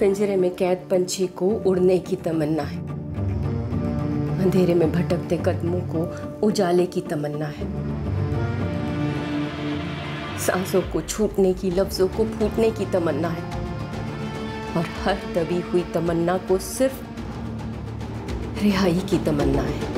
पिंजरे में कैद पंछी को उड़ने की तमन्ना है, अंधेरे में भटकते कदमों को उजाले की तमन्ना है, सांसों को छूटने की, लफ्जों को फूटने की तमन्ना है, और हर दबी हुई तमन्ना को सिर्फ रिहाई की तमन्ना है।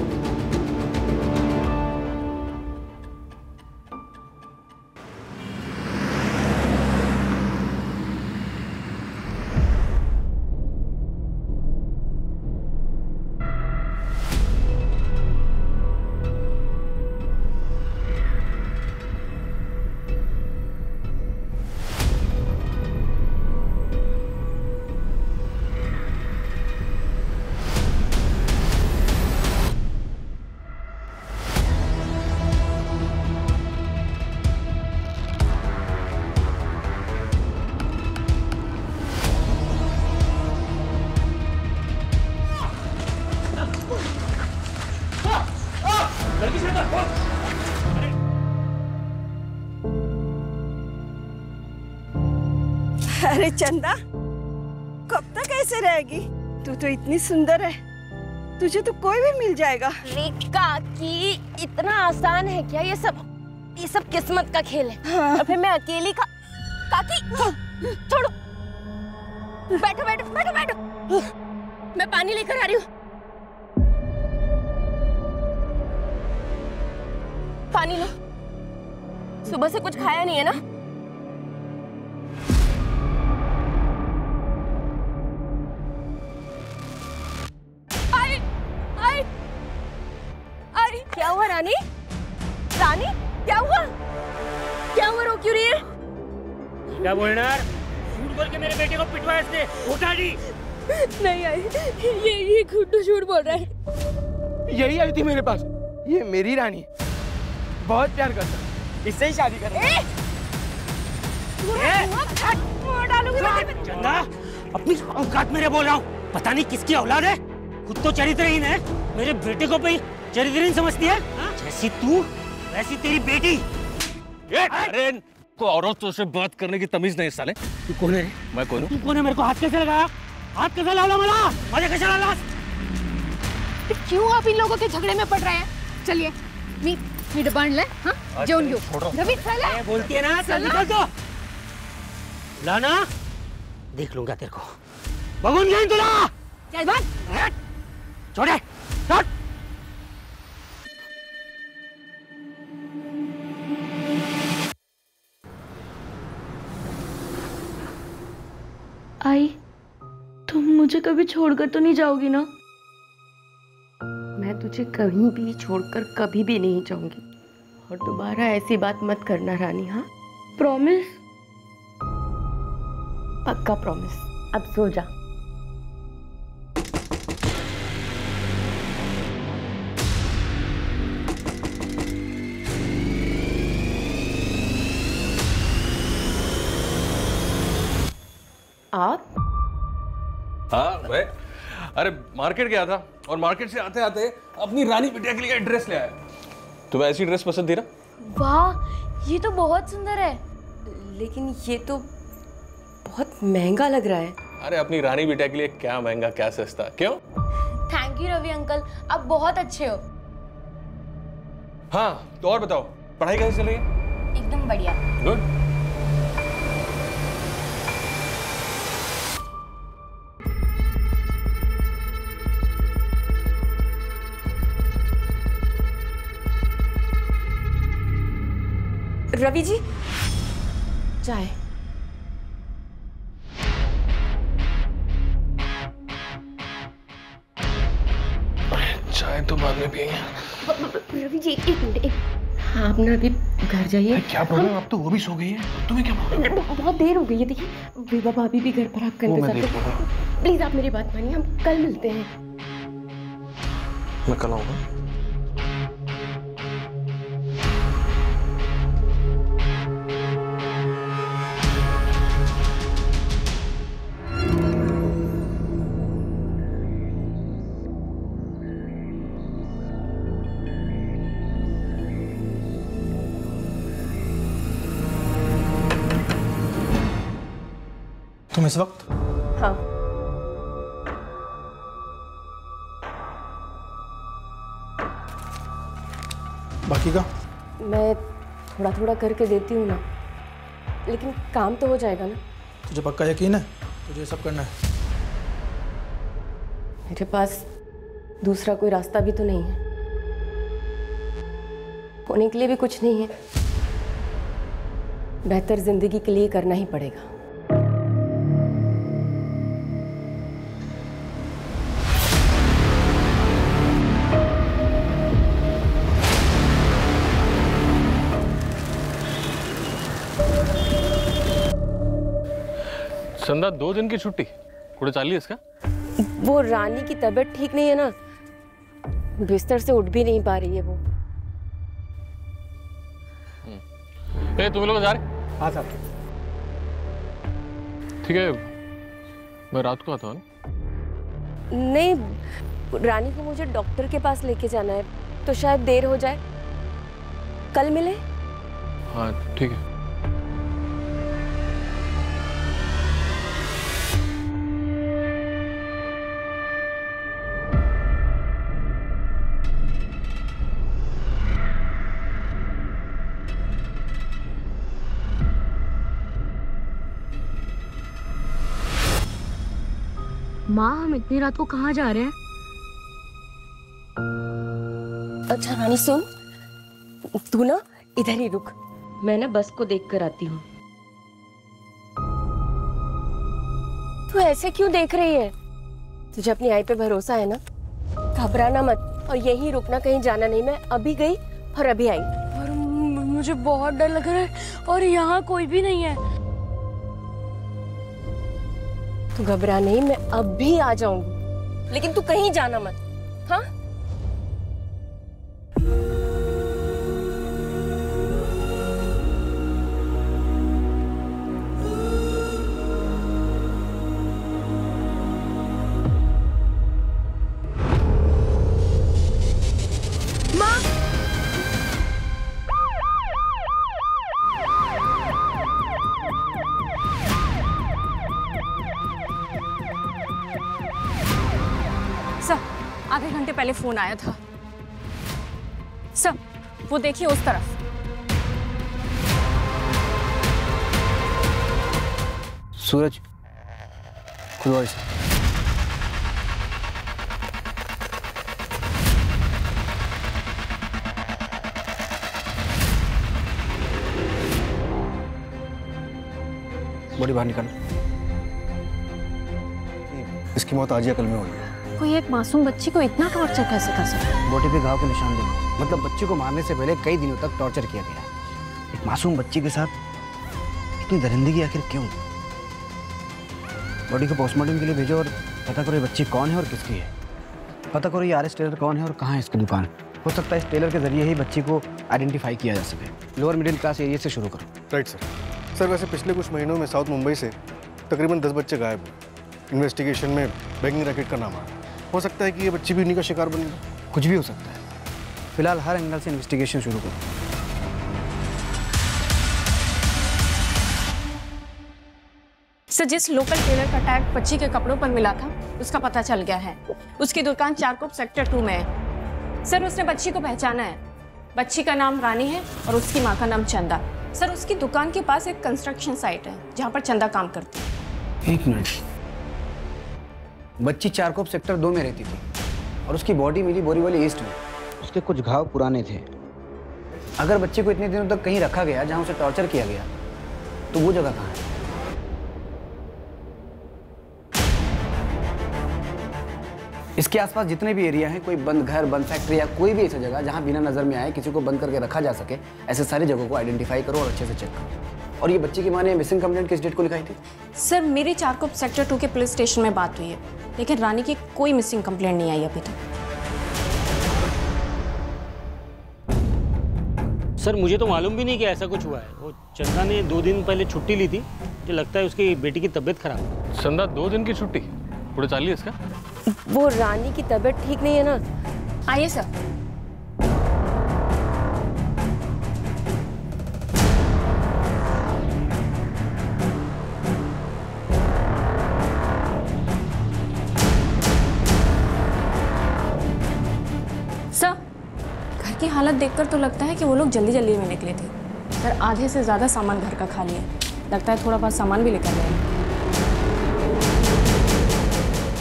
अरे चंदा, कब तक ऐसे रहेगी? तू तो इतनी सुंदर है, तुझे तो कोई भी मिल जाएगा। काकी, इतना आसान है क्या ये सब किस्मत का खेल है। हाँ। और फिर मैं अकेली काकी, छोड़ो, बैठो बैठो बैठो बैठो, मैं पानी लेकर आ रही हूँ। पानी लो, सुबह से कुछ खाया नहीं है ना? क्या हुआ रानी? रानी, क्या हुआ? क्या हुआ, रो क्यों रही है? क्या बोलना? झूठ बोल के मेरे बेटे को पिटवाया इसने, उठा दी। नहीं आई, ये गुड्डू झूठ बोल रहा है। यही आई थी मेरे पास, ये मेरी रानी है, बहुत प्यार करता है, इससे ही शादी करेंगे। चंदा, अपनी औकात मेरे बोल रहा हूँ, पता नहीं किसकी औलाद है, खुद तो चरित्रहीन है, मेरे बेटे को भी चरित्रहीन समझती है। जैसी तू वैसी तेरी बेटी। अरे को औरतों से बात करने की तमीज नहीं साले। तू कौन है? मैं कौन हूँ? तू कौन है? मेरे को हाथ कैसे लगाया? हाथ कैसे लाला मला? मुझे कैसे लाला? क्यों आप इन लोगों के झगड़े में पड़ रहे हैं? चलिए, मी डबाण ले, हाँ? जेवन घेऊ। रवि चला। ये बोलती है ना, चल निकल तो। लाना, देख लूंगा तेरे को। भगवान जान तुला। चल भाग। छोड़े, छोड़। आई, तुम मुझे कभी छोड़कर तो नहीं जाओगी ना? मैं तुझे कहीं भी छोड़कर कभी भी नहीं जाऊंगी, और दोबारा ऐसी बात मत करना रानी। हाँ, प्रॉमिस? पक्का प्रॉमिस। अब सो जा। आप? हाँ भाई, अरे मार्केट गया था और मार्केट से आते आते अपनी रानी बिटिया के लिए ड्रेस ले आया। तुम्हें ऐसी ड्रेस पसंद थी ना? वाह, ये तो बहुत सुंदर है। लेकिन ये तो बहुत महंगा लग रहा है। अरे अपनी रानी बिटिया के लिए क्या महंगा क्या सस्ता, क्यों? थैंक यू रवि अंकल, आप बहुत अच्छे हो। हाँ, तो और बताओ, पढ़ाई कैसी चल रही है? एकदम बढ़िया। गुड। रवि जी, चाय। चाय तो बाद में पियेंगे। रवि जी, एक मिनट। हाँ, आप ना अभी घर जाइए। क्या प्रॉब्लम? अब तो वो भी सो गई है, तुम्हें क्या प्रॉब्लम? बहुत देर हो गई है। देखिए, विभा भाभी भी घर पर आपका इंतजार कर। प्लीज आप मेरी बात मानिए, हम कल मिलते हैं। मैं कल आऊंगा। तुम इस वक्त? हाँ, बाकी का मैं थोड़ा थोड़ा करके देती हूँ ना, लेकिन काम तो हो जाएगा ना। तुझे पक्का यकीन है तुझे ये सब करना है? मेरे पास दूसरा कोई रास्ता भी तो नहीं है, होने के लिए भी कुछ नहीं है। बेहतर जिंदगी के लिए करना ही पड़ेगा। चंदा 2 दिन की छुट्टी कुड़े चाली इसका? वो रानी की तबीयत ठीक नहीं है ना, बिस्तर से उठ भी नहीं पा रही है वो। तुम लोग जा रहे? हाँ साहब। ठीक है, मैं रात को आता हूँ। नहीं, रानी को मुझे डॉक्टर के पास लेके जाना है, तो शायद देर हो जाए। कल मिले? हाँ ठीक है। माँ, हम इतनी रात को कहाँ जा रहे हैं? अच्छा रानी सुन, तू ना इधर ही रुक, मैं ना बस को देख कर आती हूँ। तू ऐसे क्यों देख रही है? तुझे अपनी आई पे भरोसा है ना? घबराना मत और यहीं रुकना, कहीं जाना नहीं। मैं अभी गई और अभी आई। और मुझे बहुत डर लग रहा है और यहाँ कोई भी नहीं है। तू घबरा नहीं, मैं अब भी आ जाऊंगी, लेकिन तू कहीं जाना मत, हाँ? आधे घंटे पहले फोन आया था। सब वो देखिए उस तरफ। सूरज खुद से बॉडी बाहर निकाल। इसकी मौत आज या कल में हुई है। कोई एक मासूम बच्ची को इतना टॉर्चर कैसे कर सकता है? बॉडी पे घाव के निशान देखो, मतलब बच्ची को मारने से पहले कई दिनों तक टॉर्चर किया गया। एक मासूम बच्ची के साथ इतनी दरिंदगी आखिर क्यों? बॉडी को पोस्टमार्टम के लिए भेजो और पता करो ये बच्ची कौन है और किसकी है। पता करो ये RS टेलर कौन है और कहाँ है इसकी दुकान। हो सकता है इस टेलर के जरिए ही बच्ची को आइडेंटिफाई किया जा सके। लोअर मिडिल क्लास एरिया से शुरू करो। Right sir. सर वैसे पिछले कुछ महीनों में साउथ मुंबई से तकरीबन 10 बच्चे गायब हुए। इन्वेस्टिगेशन में बैंकिंग रैकेट का नाम आया। हो सकता है कि ये बच्ची भी उन्हीं का शिकार बन गई। कुछ भी हो सकता है। फिलहाल हर एंगल से इन्वेस्टिगेशन शुरू करो। सर, जिस लोकल टेलर का टैग बच्ची के कपड़ों पर मिला था उसका पता चल गया है। उसकी दुकान चारकोप सेक्टर 2 में है। सर, उसने बच्ची को पहचाना है। बच्ची का नाम रानी है और उसकी माँ का नाम चंदा। सर, उसकी दुकान के पास एक कंस्ट्रक्शन साइट है जहाँ पर चंदा काम करती है। एक मिनट, बच्ची चारकोप सेक्टर 2 में रहती थी और उसकी बॉडी मिली बोरीवली ईस्ट में। उसके कुछ घाव पुराने थे। अगर बच्चे को इतने दिनों तक कहीं रखा गया जहां उसे टॉर्चर किया गया, तो वो जगह कहाँ है? इसके आसपास जितने भी एरिया हैं, कोई बंद घर, बंद फैक्ट्री या कोई भी ऐसी जगह जहां बिना नजर में आए किसी को बंद करके रखा जा सके, ऐसे सारी जगहों को आइडेंटिफाई करो और अच्छे से चेक करो। और ये बच्ची की माँ ने मिसिंग कंप्लेंट किस डेट को लिखाई थी? सर, मेरी चारकोप सेक्टर 2 के पुलिस स्टेशन में बात हुई है, लेकिन रानी की कोई मिसिंग कंप्लेंट नहीं आई अभी तक। सर, मुझे तो मालूम भी नहीं कि ऐसा कुछ हुआ है। वो चंदा ने 2 दिन पहले छुट्टी ली थी। मुझे लगता है उसकी बेटी की तबीयत खराब है। चंदा 2 दिन की छुट्टी पूरे चालिए इसका? वो रानी की तबीयत ठीक नहीं है ना। आइए सर। सर, घर की हालत देखकर तो लगता है कि वो लोग जल्दी जल्दी में निकले थे। सर आधे से ज़्यादा सामान घर का खा लिया, लगता है थोड़ा बहुत सामान भी लेकर गए।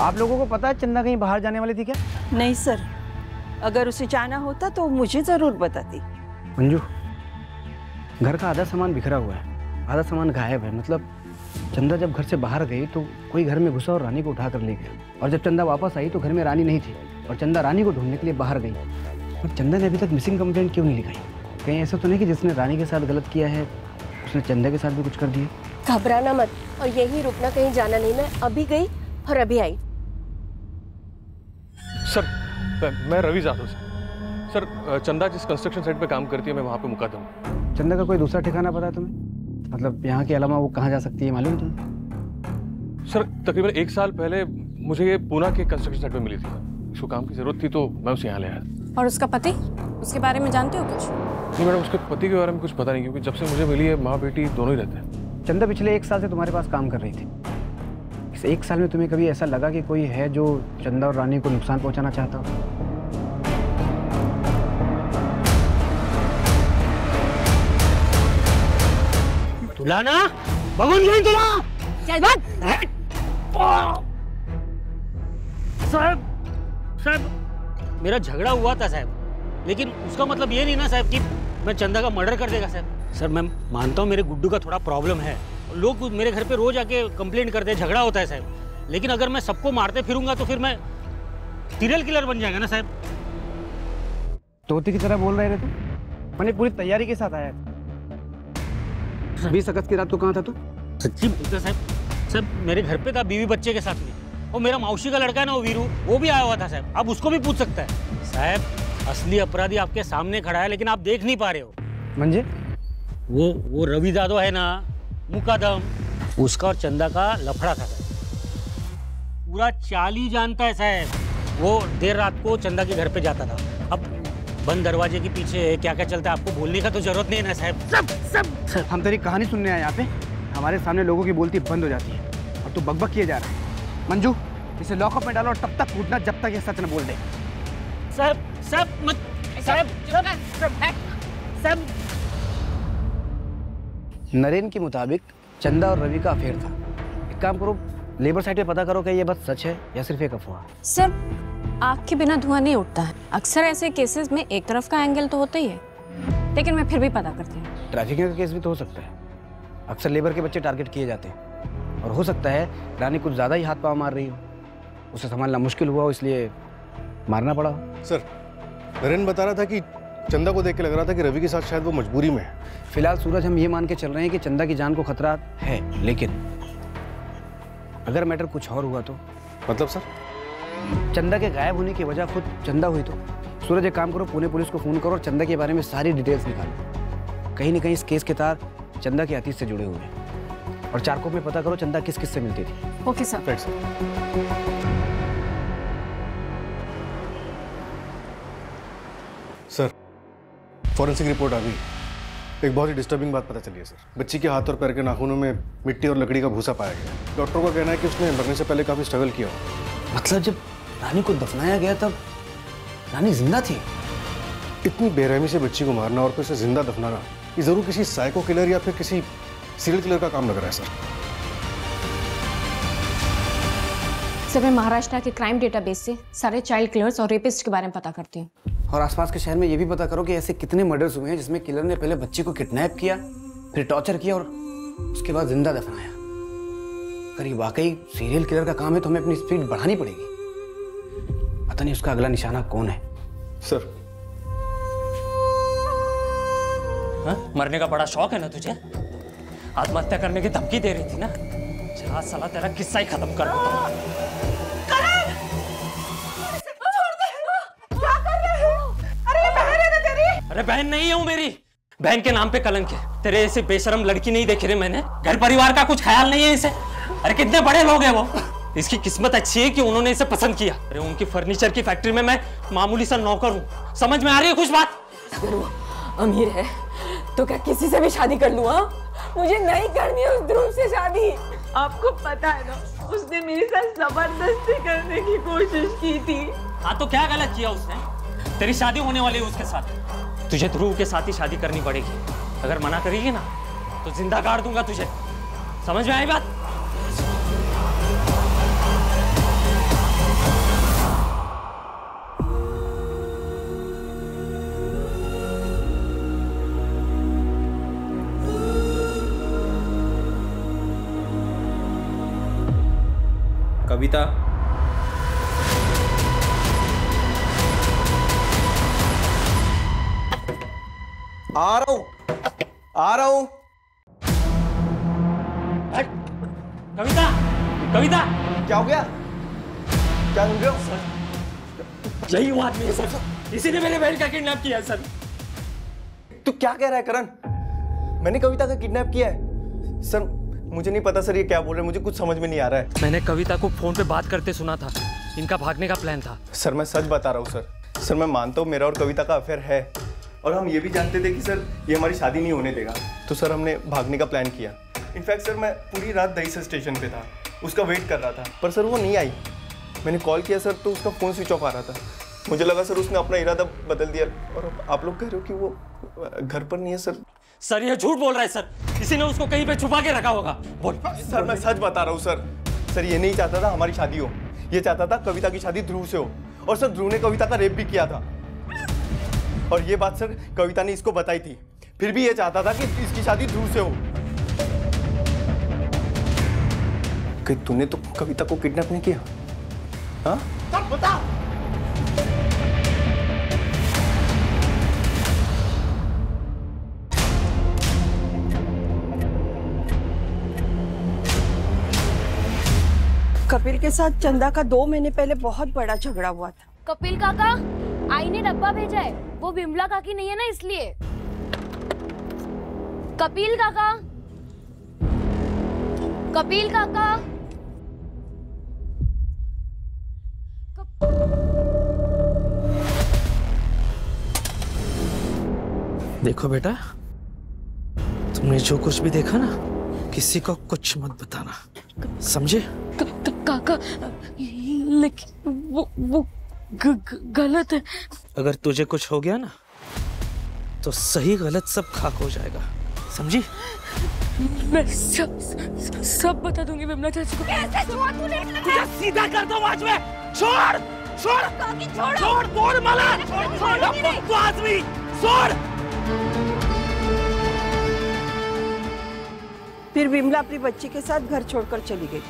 आप लोगों को पता है चंदा कहीं बाहर जाने वाली थी क्या? नहीं सर, अगर उसे जाना होता तो मुझे जरूर बताती। मंजू, घर का आधा सामान बिखरा हुआ है, आधा सामान गायब है। मतलब चंदा जब घर से बाहर गई तो कोई घर में घुसा और रानी को उठा कर ले गया, और जब चंदा वापस आई तो घर में रानी नहीं थी और चंदा रानी को ढूंढने के लिए बाहर गई। और चंदा ने अभी तक मिसिंग कंप्लेंट क्यों नहीं लिखाई? कहीं ऐसा तो नहीं कि जिसने रानी के साथ गलत किया है उसने चंदा के साथ भी कुछ कर दिया? घबराना मत और यहीं रुकना, कहीं जाना नहीं। मैं अभी गई और अभी आई। सर मैं रवि जाधव सर, चंदा जिस कंस्ट्रक्शन साइट पे काम करती है मैं वहाँ पे मुकद्दम हूँ। चंदा का कोई दूसरा ठिकाना पता है तुम्हें? मतलब यहाँ के अलावा वो कहाँ जा सकती है मालूम तुम्हें? सर तकरीबन 1 साल पहले मुझे ये पूना के कंस्ट्रक्शन साइट पे मिली थी, उसको काम की जरूरत थी तो मैं उसे यहाँ ले आया। और उसका पति, उसके बारे में जानते हो कुछ? नहीं मैडम, उसके पति के बारे में कुछ पता नहीं, क्योंकि जब से मुझे मिली है माँ बेटी दोनों ही रहते हैं। चंदा पिछले 1 साल से तुम्हारे पास काम कर रही थी। इस 1 साल में तुम्हें कभी ऐसा लगा कि कोई है जो चंदा और रानी को नुकसान पहुंचाना चाहता हो? तुलाना भगवान नहीं तुला साहब, मेरा झगड़ा हुआ था साहब, लेकिन उसका मतलब ये नहीं ना साहब कि मैं चंदा का मर्डर कर देगा साहब। सर मैं मानता हूँ मेरे गुड्डू का थोड़ा प्रॉब्लम है, लोग मेरे घर पे रोज आके कंप्लेंट करते हैं, झगड़ा होता है साहब, लेकिन अगर मैं सबको मारते फिरूंगा तो फिर मैं सीरियल किलर बन जाएगा ना साहब। तोते की तरह बोल रहे थे तुम? मैंने पूरी तैयारी के साथ आया। 20 अगस्त की रात को कहाँ था तू? सच्ची बोलते साहब, सब मेरे घर पे था बीवी बच्चे के साथ में। वो मेरा मौसी का लड़का है ना वो वीरू, वो भी आया हुआ था साहब, आप उसको भी पूछ सकता है साहब। असली अपराधी आपके सामने खड़ा है लेकिन आप देख नहीं पा रहे हो। मंजे? वो रवि जाधव है ना मुकद्दम, उसका और चंदा का लफड़ा था साहब, पूरा चाल ही जानता है साहब। वो देर रात को चंदा के घर पे जाता था। अब बंद दरवाजे के पीछे क्या क्या चलता है आपको बोलने का तो जरूरत नहीं है ना साहब। सब हम तेरी कहानी सुनने आए यहाँ पे, हमारे सामने लोगों की बोलती बंद हो जाती है और तू बकबक किए जा रहा है। मंजू, इसे लॉकअप में डालो और तब तक कूदना जब तक ये सच न बोल दे। नरेन के मुताबिक चंदा और रवि का अफेयर था। एक काम करो, लेबर साइट पे पता करो कि ये बात सच है या सिर्फ एक अफवाह। सर आग के बिना धुआं नहीं उठता है, अक्सर ऐसे केसेस में एक तरफ का एंगल तो होता ही है, लेकिन मैं फिर भी पता करती हूँ। ट्रैफिकिंग का केस भी तो हो सकता है, अक्सर लेबर के बच्चे टारगेट किए जाते हैं, और हो सकता है रानी कुछ ज़्यादा ही हाथ पाँव मार रही हो, उसे संभालना मुश्किल हुआ इसलिए मारना पड़ा। सर नरेन बता रहा था कि चंदा को देख के लग रहा था कि रवि के साथ शायद वो मजबूरी में है। फिलहाल सूरज हम ये मान के चल रहे हैं कि चंदा की जान को खतरा है, लेकिन अगर मैटर कुछ और हुआ तो? मतलब सर? चंदा के गायब होने की वजह खुद चंदा हुई तो? सूरज एक काम करो, पुणे पुलिस को फोन करो और चंदा के बारे में सारी डिटेल्स निकालो। कहीं न कहीं इस केस के तार चंदा के अतीत से जुड़े हुए हैं, और चारकोप में पता करो चंदा किस किस से मिलती थी। Okay sir. Sir forensic report आ गई। एक बहुत ही डिस्टर्बिंग बात पता चली है सर। बच्ची के हाथ और पैर के नाखूनों में मिट्टी और लकड़ी का भूसा पाया गया। डॉक्टर का कहना है कि उसने मरने से पहले काफी स्ट्रगल किया। मतलब जब रानी को दफनाया गया तब रानी जिंदा थी? इतनी बेरहमी से बच्ची को मारना और फिर उसे जिंदा दफनाना, ये जरूर किसी साइको किलर या फिर किसी सीरियल किलर का काम लग रहा है सर। सर मैं महाराष्ट्र के क्राइम डेटाबेस से सारे चाइल्ड किलर्स और रेपिस्ट के बारे में पता करती हूँ। और आसपास के शहर में ये भी पता करो कि ऐसे कितने मर्डर्स हुए हैं जिसमें किलर ने पहले बच्ची को किडनैप किया, फिर टॉर्चर किया और उसके बाद जिंदा दफनाया। अगर ये वाकई सीरियल किलर का काम है तो हमें अपनी स्पीड बढ़ानी पड़ेगी। पता नहीं उसका अगला निशाना कौन है। सर मरने का बड़ा शौक है ना तुझे? आत्महत्या करने की धमकी दे रही थी ना? जा साला तेरा किस्सा ही खत्म कर देता हूं। अरे बहन नहीं हूं मेरी, बहन के नाम पे कलंक है। तेरे ऐसे बेशरम लड़की नहीं देखी रे मैंने, घर परिवार का कुछ ख्याल नहीं है इसे। अरे कितने बड़े लोग हैं वो, इसकी किस्मत अच्छी है कि उन्होंने इसे पसंद किया। अरे उनकी फर्नीचर की फैक्ट्री में मैं मामूली सा नौकर हूँ। समझ में आ रही है कुछ बात? अगर वो अमीर है तो क्या किसी से भी शादी कर लूँ? मुझे नहीं करनी है उस ध्रुव से शादी। आपको पता है ना, उसने मेरे साथ जबरदस्ती करने की कोशिश की थी। हाँ तो क्या गलत किया उसने? तेरी शादी होने वाली है उसके साथ। तुझे ध्रुव के साथ ही शादी करनी पड़ेगी। अगर मना करेगी ना तो जिंदा गाड़ दूंगा तुझे। समझ में आई बात? कविता, आ रहा हूं, आ रहा हूं। कविता, कविता, क्या हो गया? क्या सुन रहे हो? यही वो आदमी है सर, इसी ने मेरे बहन का किडनैप किया है सर। तू क्या कह रहा है करण? मैंने कविता का किडनैप किया है? सर मुझे नहीं पता सर, ये क्या बोल रहे हैं, मुझे कुछ समझ में नहीं आ रहा है। मैंने कविता को फोन पे बात करते सुना था, इनका भागने का प्लान था। सर मैं सच बता रहा हूँ सर। सर मैं मानता हूँ मेरा और कविता का अफेयर है, और हम ये भी जानते थे कि सर ये हमारी शादी नहीं होने देगा, तो सर हमने भागने का प्लान किया। इनफैक्ट सर मैं पूरी रात दहीसर स्टेशन पे था, उसका वेट कर रहा था, पर सर वो नहीं आई। मैंने कॉल किया सर तो उसका फ़ोन स्विच ऑफ आ रहा था। मुझे लगा सर उसने अपना इरादा बदल दिया, और अब आप लोग कह रहे हो कि वो घर पर नहीं है। सर सर ये झूठ बोल रहा है सर, किसी ने उसको कहीं पे छुपा के रखा होगा। बोल सर, मैं सच बता रहा हूँ सर। सर ये नहीं चाहता था हमारी शादी हो, ये चाहता था कविता की शादी ध्रुव से हो, और सर ध्रुव ने कविता का रेप भी किया था, और ये बात सर कविता ने इसको बताई थी। फिर भी ये चाहता था कि इसकी शादी ध्रुव से हो। कि तूने तो कविता को किडनैप नहीं किया? हाँ? सब बता। कपिल के साथ चंदा का 2 महीने पहले बहुत बड़ा झगड़ा हुआ था। कपिल काका, आई ने डब्बा भेजा है, वो विमला काकी नहीं है ना इसलिए। कपिल काका, कपिल काका। देखो बेटा, तुमने जो कुछ भी देखा ना, किसी को कुछ मत बताना, समझे? काका, लेकिन वो गलत है। अगर तुझे कुछ हो गया ना तो सही गलत सब खाक हो जाएगा, समझी? मैं सब बता दूंगी विमला चाची को। तुझे सीधा कर दो आज में। छोड़ छोड़ छोड़ छोड़, बोल माला, छोड़ आदमी, छोड़। फिर विमला अपनी बच्ची के साथ घर छोड़कर चली गई।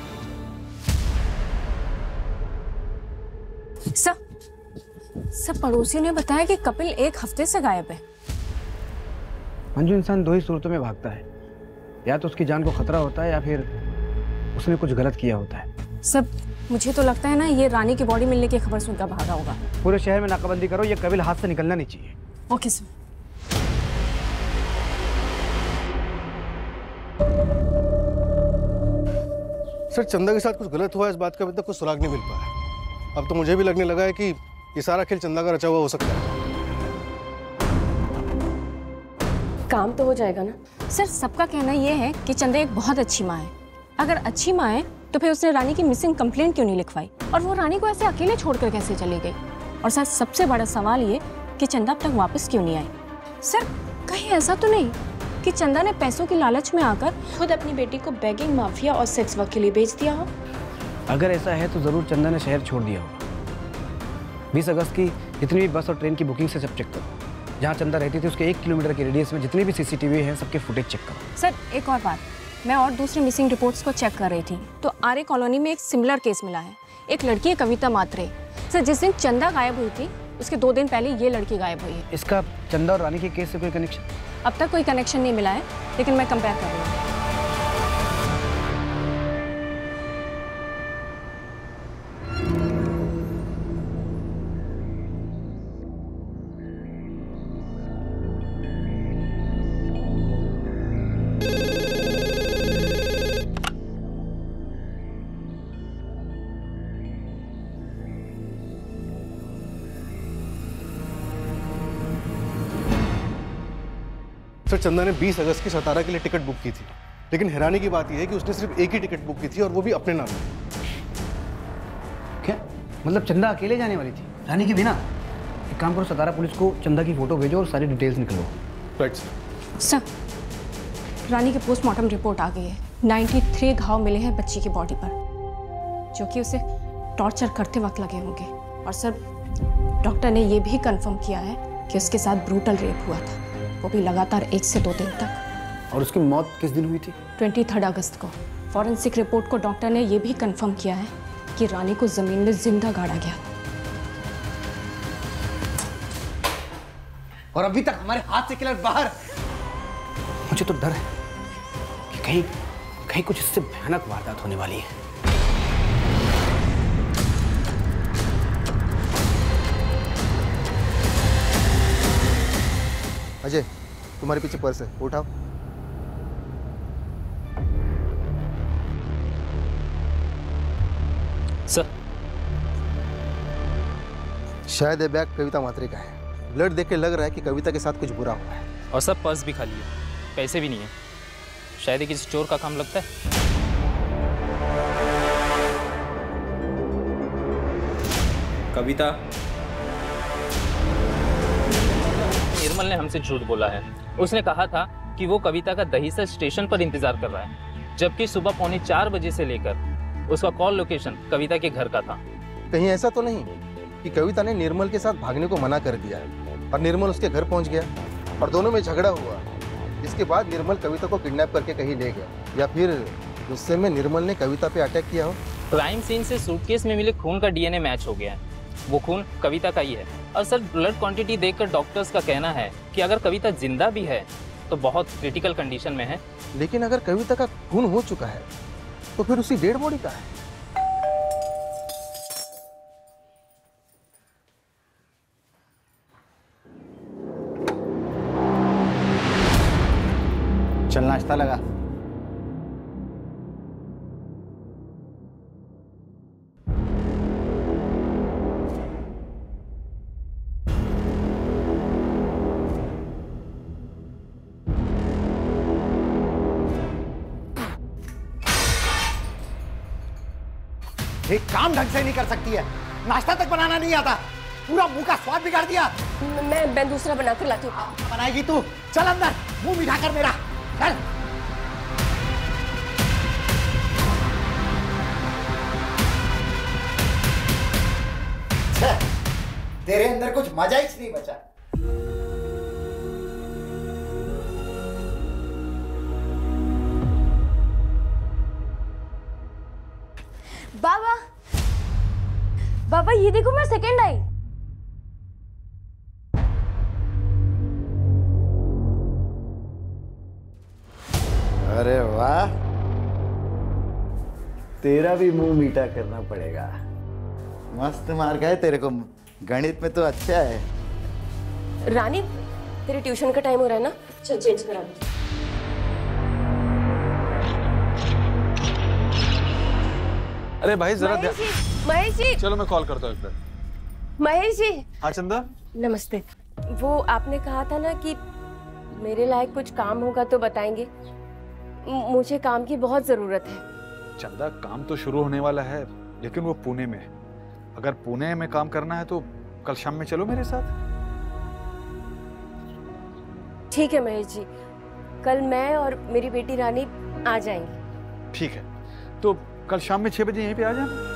सब पड़ोसियों ने बताया कि कपिल 1 हफ्ते से गायब है। मंजू, इंसान 2 ही सूरतों में भागता है, या तो उसकी जान को खतरा होता है या फिर उसने कुछ गलत किया होता है। सब मुझे तो लगता है ना, ये रानी की बॉडी मिलने की खबर सुनकर भागा होगा। पूरे शहर में नाकाबंदी करो, ये कपिल हाथ से निकलना नहीं चाहिए। Okay sir. सर चंदा के साथ कुछ गलत हुआ, इस बात का अभी तक कुछ सुराग नहीं मिल पाया। अब तो मुझे भी लगने लगा है कि ये सारा खेल चंदा का रचा हुआ हो सकता है। काम तो हो जाएगा ना? सर सबका कहना यह है कि चंदा एक बहुत अच्छी माँ है। अगर अच्छी माँ है तो फिर उसने रानी की मिसिंग कंप्लेंट क्यों नहीं लिखवाई, और वो रानी को ऐसे अकेले छोड़कर कैसे चली गई? और सर सबसे बड़ा सवाल ये कि चंदा अब तक वापस क्यों नहीं आई? सर कहीं ऐसा तो नहीं कि चंदा ने पैसों की लालच में आकर खुद अपनी बेटी को बेगिंग माफिया और सेक्स वर्क के लिए बेच दिया हो? अगर ऐसा है तो जरूर चंदा ने शहर छोड़ दिया होगा। 20 अगस्त की जितनी भी बस और ट्रेन की बुकिंग से सब चेक करो। जहाँ चंदा रहती थी उसके 1 किलोमीटर के रेडियस में जितने भी सीसीटीवी हैं सबके फुटेज चेक करो। सर एक और बात, मैं और दूसरी मिसिंग रिपोर्ट्स को चेक कर रही थी तो आर्य कॉलोनी में एक सिमिलर केस मिला है। एक लड़की है कविता मात्रे। सर जिस दिन चंदा गायब हुई थी उसके 2 दिन पहले ये लड़की गायब हुई है। इसका चंदा और रानी के केस से कोई कनेक्शन? अब तक कोई कनेक्शन नहीं मिला है, लेकिन मैं कंपेयर कर रही हूँ। सर चंदा ने 20 अगस्त की सतारा के लिए टिकट बुक की थी, लेकिन हैरानी की बात यह है कि उसने सिर्फ एक ही टिकट बुक की थी और वो भी अपने नाम पे। क्या मतलब चंदा अकेले जाने वाली थी, रानी के बिना? काम करो, सतारा पुलिस को चंदा की फोटो भेजो और सारी डिटेल्स निकलो। राइट सर, रानी की पोस्टमार्टम रिपोर्ट आ गई है। 93 घाव मिले हैं बच्ची की बॉडी पर, जो कि उसे टॉर्चर करते वक्त लगे होंगे। और सर, डॉक्टर ने यह भी कंफर्म किया है कि उसके साथ ब्रूटल रेप हुआ था, वो भी लगातार 1 से 2 दिन तक। और उसकी मौत किस दिन हुई थी? 23 अगस्त को। फॉरेंसिक रिपोर्ट को डॉक्टर ने यह भी कंफर्म किया है कि रानी को जमीन में जिंदा गाड़ा गया। और अभी तक हमारे हाथ से किलर बाहर। मुझे तो डर है कि कहीं कुछ इससे भयानक वारदात होने वाली है। अजय, तुम्हारे पीछे पर्स है, उठाओ। सर, शायद ये बैग कविता मात्रे का है। ब्लड देख के लग रहा है कि कविता के साथ कुछ बुरा हुआ है। और सर, पर्स भी खाली है, पैसे भी नहीं है। शायद ये किसी चोर का काम लगता है। कविता, निर्मल ने हमसे झूठ बोला है। उसने कहा था कि वो कविता का दहीसर स्टेशन पर इंतजार कर रहा है, जबकि सुबह 3:45 बजे से लेकर उसका कॉल लोकेशन कविता के घर का था। कहीं ऐसा तो नहीं कि कविता ने निर्मल के साथ भागने को मना कर दिया है और निर्मल उसके घर पहुंच गया और दोनों में झगड़ा हुआ, इसके बाद निर्मल कविता को किडनैप करके कहीं ले गया, या फिर गुस्से में निर्मल ने कविता पे अटैक किया हो। क्राइम सीन से सूटकेस में मिले खून का डीएनए मैच हो गया है, वो खून कविता का ही है। और सर, ब्लड क्वांटिटी देखकर डॉक्टर्स का कहना है कि अगर कविता जिंदा भी है तो बहुत क्रिटिकल कंडीशन में है। लेकिन अगर कविता का खून हो चुका है तो फिर उसी डेड बॉडी का है। चल, नाश्ता लगा। एक काम ढंग से नहीं कर सकती है, नाश्ता तक बनाना नहीं आता, पूरा मुंह का स्वाद बिगाड़ दिया। मैं दूसरा बनाकर लाती हूँ। बनाएगी तू? चल अंदर, मुंह मिठा कर मेरा। चल। तेरे अंदर कुछ मजा ही नहीं बचा। बाबा, बाबा ये देखो, मैं सेकंड आई। अरे वाह, तेरा भी मुंह मीठा करना पड़ेगा। मस्त मार्क है तेरे को, गणित में तो अच्छा है। रानी, तेरे ट्यूशन का टाइम हो रहा है ना, चल चेंज करा दो। अरे भाई जरा महेश जी, चलो मैं कॉल करता हूँ एक बार। महेश जी। हाँ चंदा, नमस्ते। वो आपने कहा था ना कि मेरे लायक कुछ काम होगा तो बताएंगे। मुझे काम की बहुत जरूरत है। चंदा, काम तो शुरू होने वाला है, लेकिन वो पुणे में है। अगर पुणे में काम करना है तो कल शाम में चलो मेरे साथ। ठीक है महेश जी, कल मैं और मेरी बेटी रानी आ जाएंगे। ठीक है, तो कल शाम में 6 बजे यहीं पे आ जाना।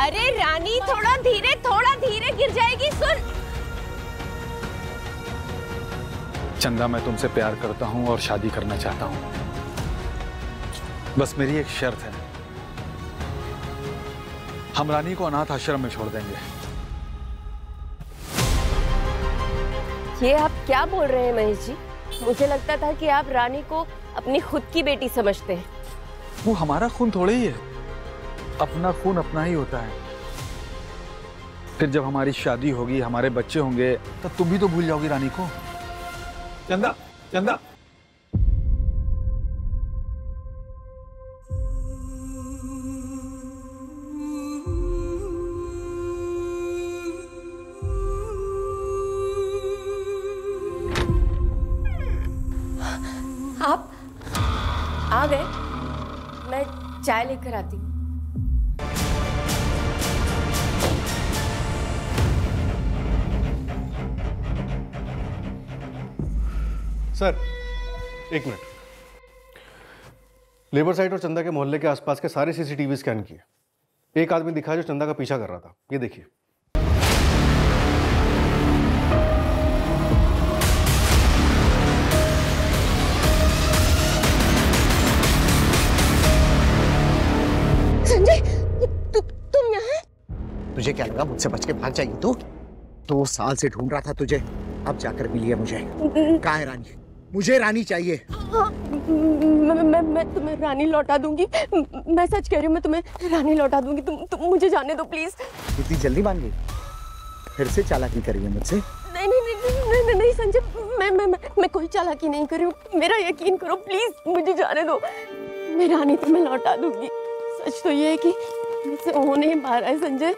अरे रानी, थोड़ा धीरे गिर जाएगी। सुन चंदा, मैं तुमसे प्यार करता हूं और शादी करना चाहता हूं। बस मेरी एक शर्त है, हम रानी को अनाथ आश्रम में छोड़ देंगे। ये आप क्या बोल रहे हैं महेश जी? मुझे लगता था कि आप रानी को अपनी खुद की बेटी समझते हैं। वो हमारा खून थोड़े ही है, अपना खून अपना ही होता है। फिर जब हमारी शादी होगी, हमारे बच्चे होंगे, तब तुम भी तो भूल जाओगी रानी को। चंदा, चंदा। आप आ गए? मैं चाय लेकर आती हूँ। सर, एक मिनट। लेबर साइड और चंदा के मोहल्ले के आसपास के सारे सीसीटीवी स्कैन किए। एक आदमी दिखा जो चंदा का पीछा कर रहा था। ये देखिए। संजय, तुम यहाँ? तुझे क्या लगा मुझसे बच के भाग जाएगी तू? 2 साल से ढूंढ रहा था तुझे, अब जाकर मिली है मुझे। कहाँ है रानी? मुझे रानी चाहिए। हाँ, मैं तुम्हें रानी लौटा दूंगी। मैं सच कह रही हूँ, मैं तुम्हें रानी लौटा दूंगी। तुम मुझे जाने दो प्लीज। इतनी जल्दी मान गई? फिर से चालाकी करी है मुझसे? नहीं नहीं नहीं नहीं नहीं, नहीं संजय, मैं कोई चालाकी नहीं कर रही हूँ। मेरा यकीन करो प्लीज, मुझे जाने दो। मैं रानी तुम्हें लौटा दूंगी। सच तो ये है कि मुझसे हो नहीं पा रहा है संजय।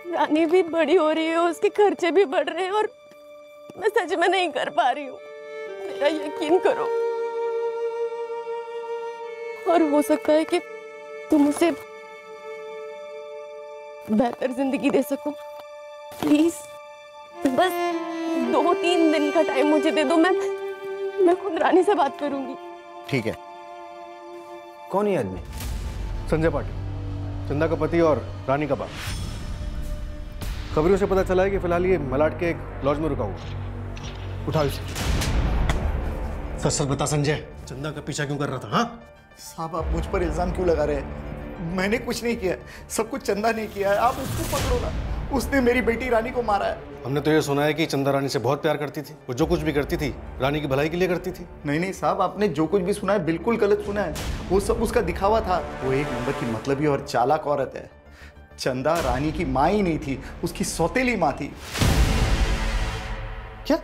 रानी भी बड़ी हो रही है, उसके खर्चे भी बढ़ रहे हैं और मैं सच में नहीं कर पा रही हूँ। मेरा यकीन करो। और हो सकता है कि तुम उसे बेहतर जिंदगी दे सको। प्लीज बस 2-3 दिन का टाइम मुझे दे दो। मैं खुद रानी से बात करूंगी। ठीक है। कौन है आदमी? संजय पाटिल, चंदा का पति और रानी का बाप। खबरों से पता चला है कि फिलहाल ये मलाड के एक लॉज में रुका हुआ। उठाओ इसे। सच सच बता संजय, चंदा का पीछा क्यों कर रहा था? हाँ साहब, आप मुझ पर इल्जाम क्यों लगा रहे हैं? मैंने कुछ नहीं किया, सब कुछ चंदा ने किया है। आप उसको पकड़ो ना, उसने मेरी बेटी रानी को मारा है। हमने तो ये सुना है कि चंदा रानी से बहुत प्यार करती थी। वो जो कुछ भी करती थी रानी की भलाई के लिए करती थी। नहीं नहीं साहब, आपने जो कुछ भी सुना है बिल्कुल गलत सुना है। वो सब उसका दिखावा था। वो एक नंबर की मतलबी और चालाक औरत है। चंदा रानी की माँ ही नहीं थी, उसकी सौतेली माँ थी। क्या?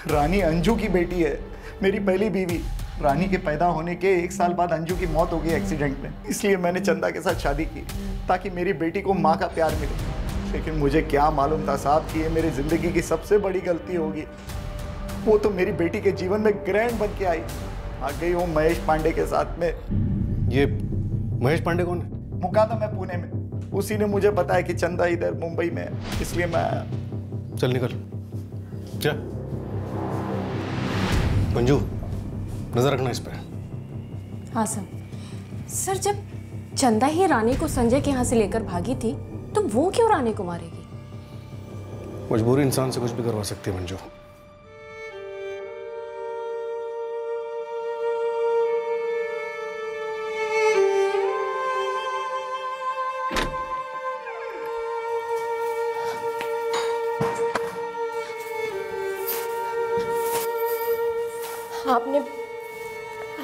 रानी अंजू की बेटी है, मेरी पहली बीवी। रानी के पैदा होने के 1 साल बाद अंजू की मौत हो गई एक्सीडेंट में। इसलिए मैंने चंदा के साथ शादी की ताकि मेरी बेटी को माँ का प्यार मिले। लेकिन मुझे क्या मालूम था साहब कि ये मेरी जिंदगी की सबसे बड़ी गलती होगी। वो तो मेरी बेटी के जीवन में ग्रैंड बन के आई, आ गई वो महेश पांडे के साथ में। ये महेश पांडे कौन है? मुकादम है पुणे में। उसी ने मुझे बताया कि चंदा इधर मुंबई में है, इसलिए मैं। चल निकल। क्या मंजू, नजर रखना इस पर। हाँ सर, जब चंदा ही रानी को संजय के यहाँ से लेकर भागी थी तो वो क्यों रानी को मारेगी? मजबूरी इंसान से कुछ भी करवा सकती है मंजू।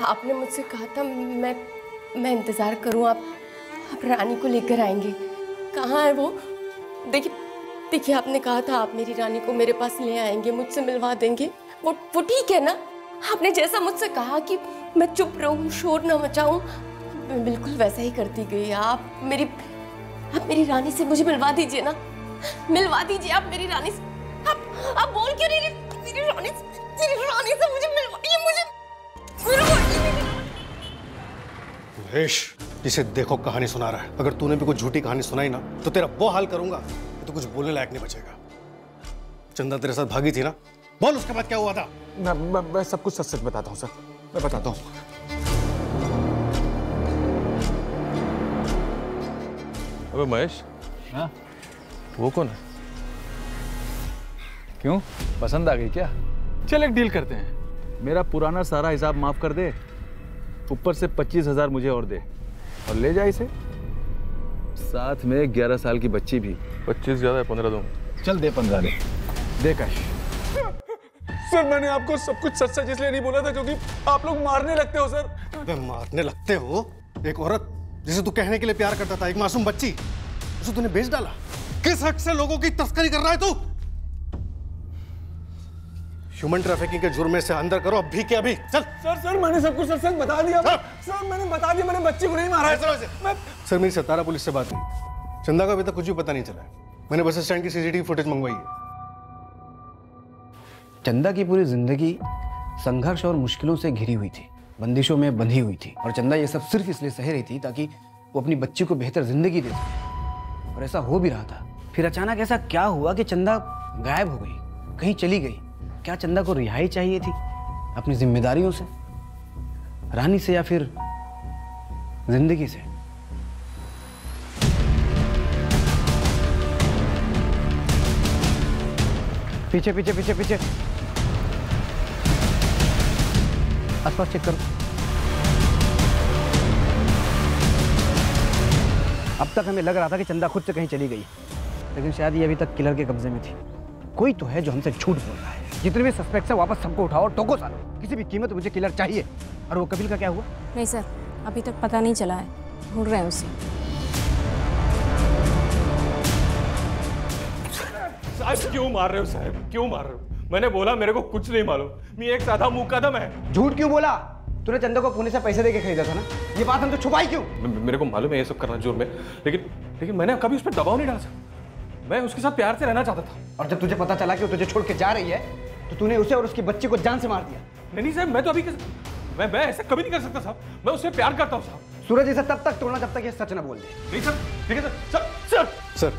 आपने मुझसे कहा था मैं इंतजार करूं। आप रानी को लेकर आएंगे। कहाँ है वो? देखिए आपने कहा था आप मेरी रानी को मेरे पास ले आएंगे, मुझसे मिलवा देंगे। वो ठीक है ना? आपने जैसा मुझसे कहा कि मैं चुप रहूं, शोर ना मचाऊं, मैं बिल्कुल वैसा ही करती गई। आप मेरी रानी से मुझे मिलवा दीजिए ना। मिलवा दीजिए आप मेरी रानी से। आप बोल क्यों नहीं रही? मेरी रानी से मुझे मिलवाइए। मुझे महेश, जिसे देखो कहानी सुना रहा है। अगर तूने भी कुछ झूठी कहानी सुनाई ना तो तेरा वो हाल करूंगा तो कुछ बोलने लायक नहीं बचेगा। चंदा तेरे साथ भागी थी ना, बोल उसके बाद क्या हुआ था? मैं सब कुछ सच बताता हूँ सर, मैं बताता हूँ। अबे महेश, हाँ वो कौन है? क्यों, पसंद आ गई क्या? चल एक डील करते हैं, मेरा पुराना सारा हिसाब माफ कर दे, ऊपर से 25,000 मुझे और दे, और ले जा इसे, साथ में 11 साल की बच्ची भी। 25 ज्यादा है, 15 दूं। चल दे 15 दे कैश। सर मैंने आपको सब कुछ सच सच इसलिए नहीं बोला था क्योंकि आप लोग मारने लगते हो सर। अबे मारने लगते हो? एक औरत जिसे तू कहने के लिए प्यार करता था, एक मासूम बच्ची, उसे तूने बेच डाला। किस हक से लोगों की तस्करी कर रहा है तू? ह्यूमन ट्रैफिकिंग के जुर्म में से अंदर करो अभी के अभी। चल। सर मैंने सब कुछ सच सच बता दिया। सर मैंने बता दिया, मैंने बच्ची को नहीं मारा है। सर मेरी सतारा पुलिस से बात हुई, चंदा का अभी तक कुछ भी पता नहीं चला है। मैंने बस स्टैंड की सीसीटीवी फुटेज मंगवाई है। चंदा की पूरी जिंदगी संघर्ष और मुश्किलों से घिरी हुई थी, बंदिशों में बंधी हुई थी, और चंदा ये सब सिर्फ इसलिए सह रही थी ताकि वो अपनी बच्ची को बेहतर जिंदगी दे सके, और ऐसा हो भी रहा था। फिर अचानक ऐसा क्या हुआ कि चंदा गायब हो गई, कहीं चली गई? क्या चंदा को रिहाई चाहिए थी अपनी जिम्मेदारियों से, रानी से, या फिर जिंदगी से? पीछे पीछे पीछे पीछे, आसपास चेक करो। अब तक हमें लग रहा था कि चंदा खुद से कहीं चली गई, लेकिन शायद ये अभी तक किलर के कब्जे में थी। कोई तो है जो हमसे झूठ बोल रहा है। जितने भी सस्पेक्ट्स हैं वापस सबको उठाओ और टोको सालो, किसी भी कीमत मुझे किलर चाहिए। और वो कपिल का क्या हुआ? नहीं सर, अभी तक पता नहीं चला है, ढूंढ रहे हैं उसे। साहब क्यों मार रहे हो साहब, क्यों मार रहे हो? मैंने बोला मेरे को कुछ नहीं मालूम, मैं एक साधा मुकदम है। झूठ क्यों बोला? तूने चंदा को पुणे से पैसे देके खरीदा था ना, ये बात हम तो छुपाई क्यों? मेरे को मालूम है ये सब करना जुर्म है, लेकिन मैंने कभी उस पर दबाव नहीं डाला सर। मैं उसके साथ प्यार से रहना चाहता था। और जब तुझे पता चला कि वो तुझे छोड़ के जा रही है तो तूने उसे और उसकी बच्ची को जान से मार दिया। नहीं साहब, मैं तो अभी मैं ऐसा कभी नहीं कर सकता साहब, मैं उससे प्यार करता हूँ साहब। सूरज इसे तब तक तोड़ना जब तक ये सच न बोल दे। नहीं सर, ठीक है सर। सर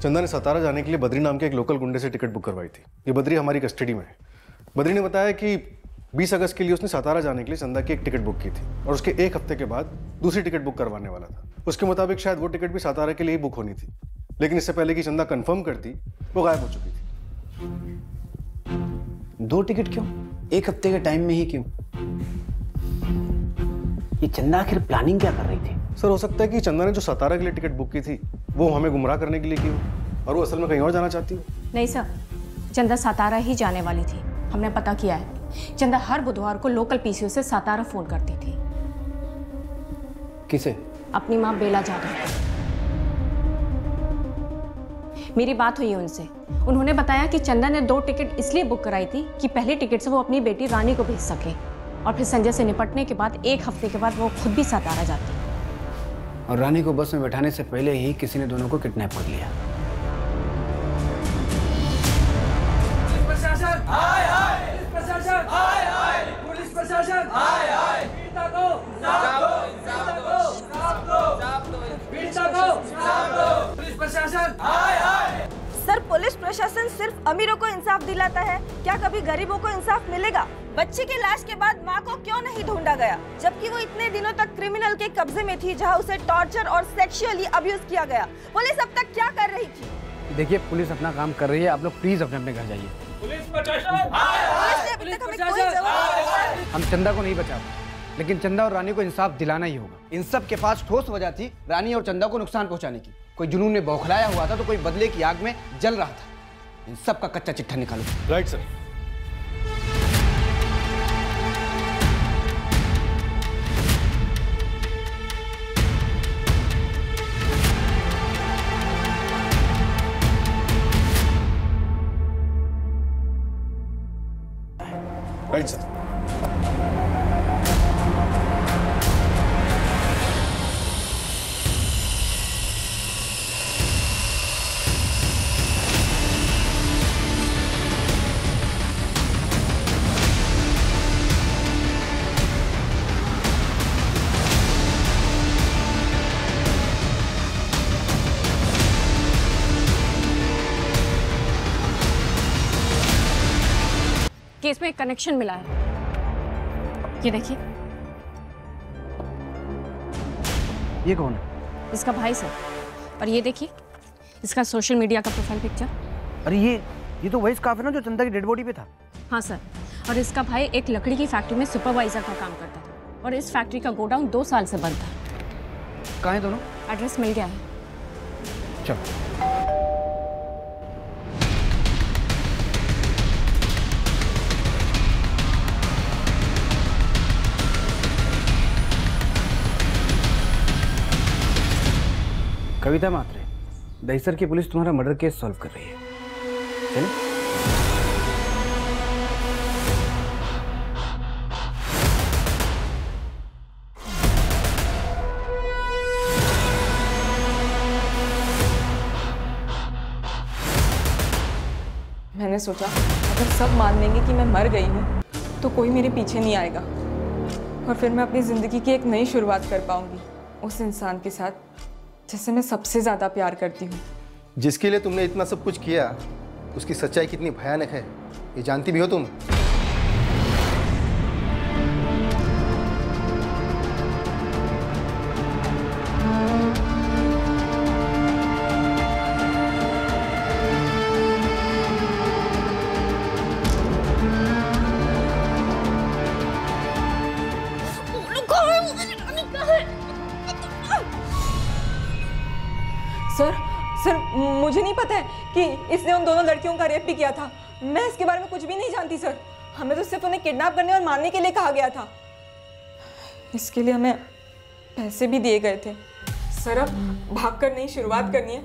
चंदा ने सतारा जाने के लिए बद्री नाम के एक लोकल गुंडे से टिकट बुक करवाई थी। ये बद्री हमारी कस्टडी में है। बद्री ने बताया कि 20 अगस्त के लिए उसने सतारा जाने के लिए चंदा की एक टिकट बुक की थी, और उसके एक हफ्ते के बाद दूसरी टिकट बुक करवाने वाला था। उसके मुताबिक शायद वो टिकट भी सतारा के लिए ही बुक होनी थी, लेकिन इससे पहले कि चंदा कंफर्म करती वो गायब हो चुकी थी। 2 टिकट क्यों? एक हफ्ते के टाइम में ही क्यों? ये चंदा आखिर प्लानिंग क्या कर रही थी? सर हो सकता है कि चंदा ने जो सतारा के लिए टिकट बुक की थी वो हमें गुमराह करने के लिए की हो, और वो असल में कहीं और जाना चाहती हो। नहीं सर, चंदा सातारा ही जाने वाली थी। हमने पता किया है, चंदा हर बुधवार को लोकल पीसीओ से सातारा फोन करती थी। किसे? अपनी माँ बेला जाधव को। मेरी बात हुई उनसे, उन्होंने बताया कि चंदा ने 2 टिकट इसलिए बुक कराई थी कि पहली टिकट से वो अपनी बेटी रानी को भेज सके, और फिर संजय से निपटने के बाद 1 हफ्ते के बाद वो खुद भी सातारा जाती। और रानी को बस में बैठाने से पहले ही किसी ने दोनों को किडनैप कर लिया। पुलिस प्रशासन हाय हाय, पुलिस प्रशासन हाय हाय, पुलिस प्रशासन हाय हाय, पीड़िता को इंसाफ दो, इंसाफ दो, इंसाफ दो, इंसाफ दो, पीड़िता को इंसाफ दो, पुलिस प्रशासन हाय हाय। सर पुलिस प्रशासन सिर्फ अमीरों को इंसाफ दिलाता है, क्या कभी गरीबों को इंसाफ मिलेगा? बच्ची की लाश के बाद मां को क्यों नहीं ढूंढा गया, जबकि वो इतने दिनों तक क्रिमिनल के कब्जे में थी जहां उसे टॉर्चर और सेक्सुअली अब्यूज किया गया? पुलिस अब तक क्या कर रही थी? देखिए पुलिस अपना काम कर रही है, आप लोग प्लीज अपने अपने घर जाइए। पुलिस प्रशासन हाय हाय, पुलिस प्रशासन हाय हाय। हम चंदा को नहीं बचा पाए, लेकिन चंदा और रानी को इंसाफ दिलाना ही होगा। इन सब के पास ठोस वजह थी रानी और चंदा को नुकसान पहुंचाने की। कोई जुनून में बौखलाया हुआ था तो कोई बदले की आग में जल रहा था। इन सब का कच्चा चिट्ठा निकालो। Right sir. Right sir. Case में एक कनेक्शन मिला है, ये देखिए। ये कौन है? इसका भाई सर। और ये देखिए इसका सोशल मीडिया का प्रोफाइल पिक्चर। अरे ये तो वही स्कार्फ है ना जो चंदा की डेड बॉडी पे था। हाँ सर, और इसका भाई एक लकड़ी की फैक्ट्री में सुपरवाइजर का काम करता था, और इस फैक्ट्री का गोडाउन 2 साल से बंद था। कहाँ है दोनों? एड्रेस मिल गया है। चलो। कविता मात्रे, दहीसर की पुलिस तुम्हारा मर्डर केस सॉल्व कर रही है। चलो। मैंने सोचा अगर सब मान लेंगे कि मैं मर गई हूँ तो कोई मेरे पीछे नहीं आएगा और फिर मैं अपनी ज़िंदगी की एक नई शुरुआत कर पाऊंगी उस इंसान के साथ जिससे मैं सबसे ज़्यादा प्यार करती हूँ। जिसके लिए तुमने इतना सब कुछ किया, उसकी सच्चाई कितनी भयानक है ये जानती भी हो तुम? सर मुझे नहीं पता है कि इसने उन दोनों लड़कियों का रेप भी किया था। मैं इसके बारे में कुछ भी नहीं जानती सर। हमें तो सिर्फ उन्हें किडनैप करने और मारने के लिए कहा गया था। इसके लिए हमें पैसे भी दिए गए थे। सर अब भागकर नई शुरुआत करनी है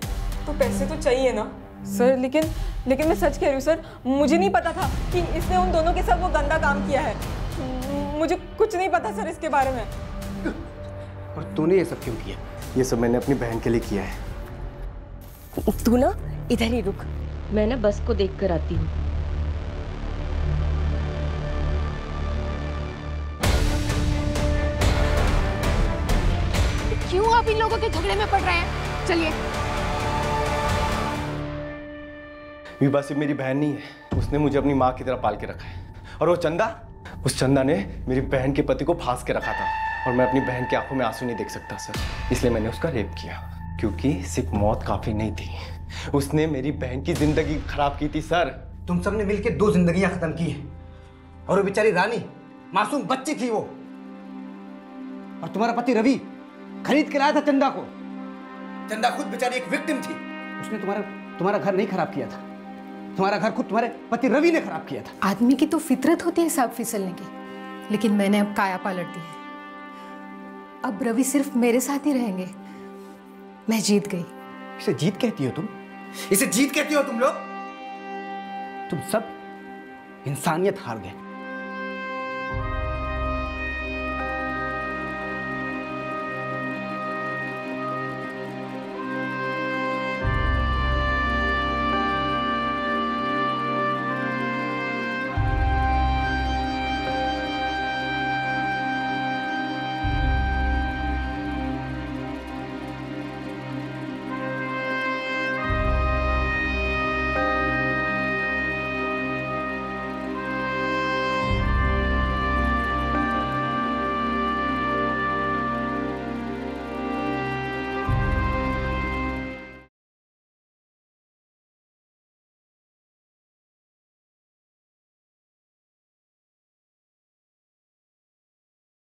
तो पैसे तो चाहिए ना सर। लेकिन मैं सच कह रही हूँ सर, मुझे नहीं पता था कि इसने उन दोनों के साथ वो गंदा काम किया है। मुझे कुछ नहीं पता सर इसके बारे में। और तूने ये सब क्यों किया? ये सब मैंने अपनी बहन के लिए किया है। तू ना इधर ही रुक, मैं ना बस को देख कर आती हूँ। क्यों आप इन लोगों के झगड़े में पड़ रहे हैं? चलिए। विभा सिर्फ मेरी बहन नहीं है, उसने मुझे अपनी माँ की तरह पाल के रखा है। और वो चंदा, उस चंदा ने मेरी बहन के पति को फांस के रखा था और मैं अपनी बहन की आंखों में आंसू नहीं देख सकता सर, इसलिए मैंने उसका रेप किया। क्योंकि सिर्फ मौत काफी नहीं थी, उसने मेरी बहन की जिंदगी खराब की थी सर। तुम सबने मिलकर 2 जिंदगियां खत्म की हैं और वो बेचारी रानी मासूम बच्ची थी वो। और तुम्हारा पति रवि खरीद के लाया था चंदा को। चंदा खुद बेचारी एक विक्टिम थी। उसने तुम्हारा घर नहीं खराब किया था, तुम्हारा घर खुद तुम्हारे पति रवि ने खराब किया था। आदमी की तो फितरत होती है सांप फिसलने की, लेकिन मैंने अब काया पलट दी है। अब रवि सिर्फ मेरे साथ ही रहेंगे। मैं जीत गई। इसे जीत कहती हो तुम? इसे जीत कहती हो तुम लोग? तुम सब इंसानियत हार गए।